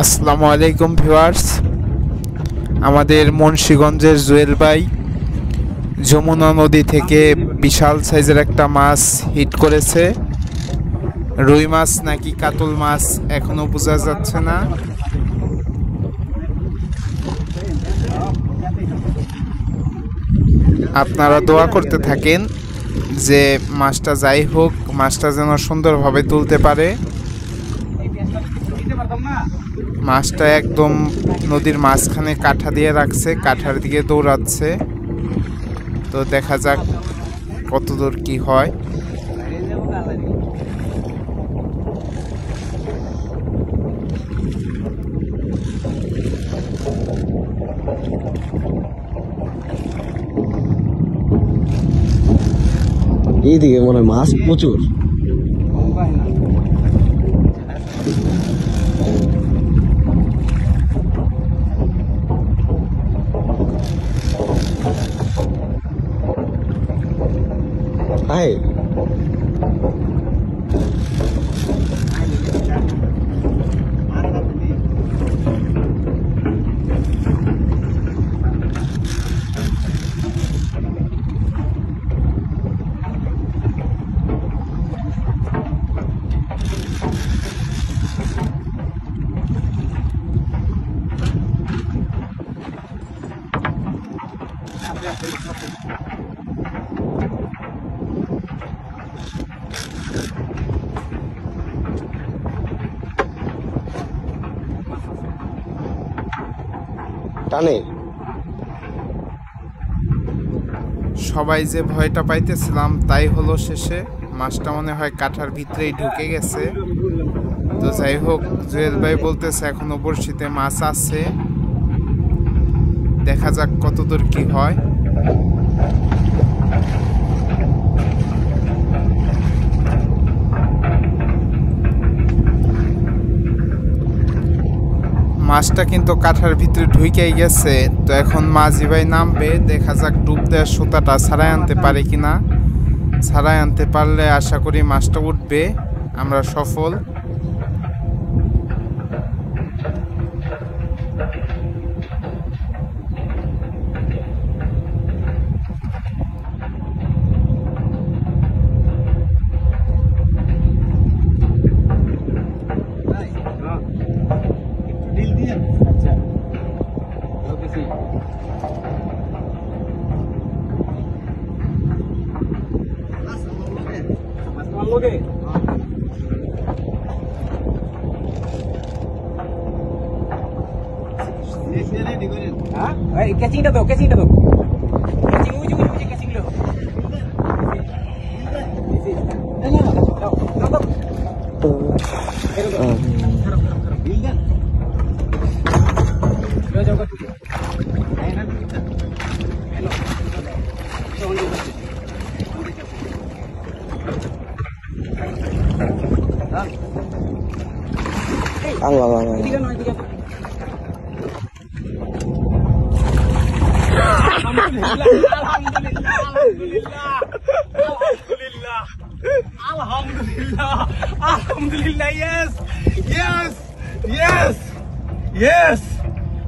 আসসালামু আলাইকুম ভিউয়ার্স, আমাদের মুন্সিগঞ্জের জুয়েল ভাই যমুনা নদী থেকে বিশাল সাইজের একটা মাছ হিট করেছে। রুই মাছ নাকি কাতল মাছ এখনো বোঝা যাচ্ছে না। আপনারা দোয়া করতে থাকেন যে মাছটা যাই হোক, মাছটা যেন সুন্দরভাবে তুলতে পারে। মাছটা একদম নদীর মাঝখানে কাঠা দিয়ে রাখছে, কাঠার দিকে দৌড়াচ্ছে। তো দেখা যাক কতদূর কি হয়। এইদিকে মনে হয় মাছ প্রচুর। Hey. টানে সবাই যে ভয়টা পাইতেছিলাম তাই হলো শেষে। মাছটা মনে হয় কাঠার ভিতরেই ঢুকে গেছে। তো যাই হোক, জুয়েল ভাই বলতেছে এখনো বড়শিতে মাছ আছে, দেখা যাক কতদূর কি হয়। মাছটা কিন্তু কাঠার ভিতরে ঢুকেই গেছে। তো এখন মাঝি ভাই নামবে, দেখা যাক ডুব দেওয়ার সুতাটা ছাড়াই আনতে পারে কিনা। ছাড়াই আনতে পারলে আশা করি মাছটা উঠবে, আমরা সফল। कैचिंग दो कैचिंग दो कैचिंग ऊंची ऊंची कैचिंग लो আলহামদুলিল্লাহ ইয়েস ইয়েস ইয়েস ইয়েস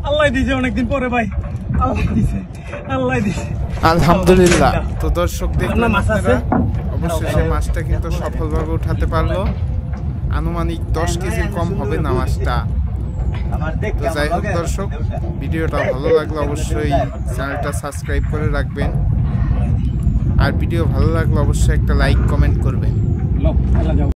আল্লাহ দিয়েছে অনেকদিন পরে ভাই, আল্লাহ দিয়েছে আলহামদুলিল্লাহ। তো দর্শক দেখলাম আপনারা অবশ্যই মাছটা কিন্তু সফলভাবে উঠাতে পারলো। আনুমানিক 10 কেজির কম হবে না মাছটা। তো যাই হোক দর্শক, ভিডিওটা ভালো লাগলে অবশ্যই চ্যানেলটা সাবস্ক্রাইব করে রাখবেন। আর ভিডিও ভালো লাগলে অবশ্যই একটা লাইক কমেন্ট করবেন।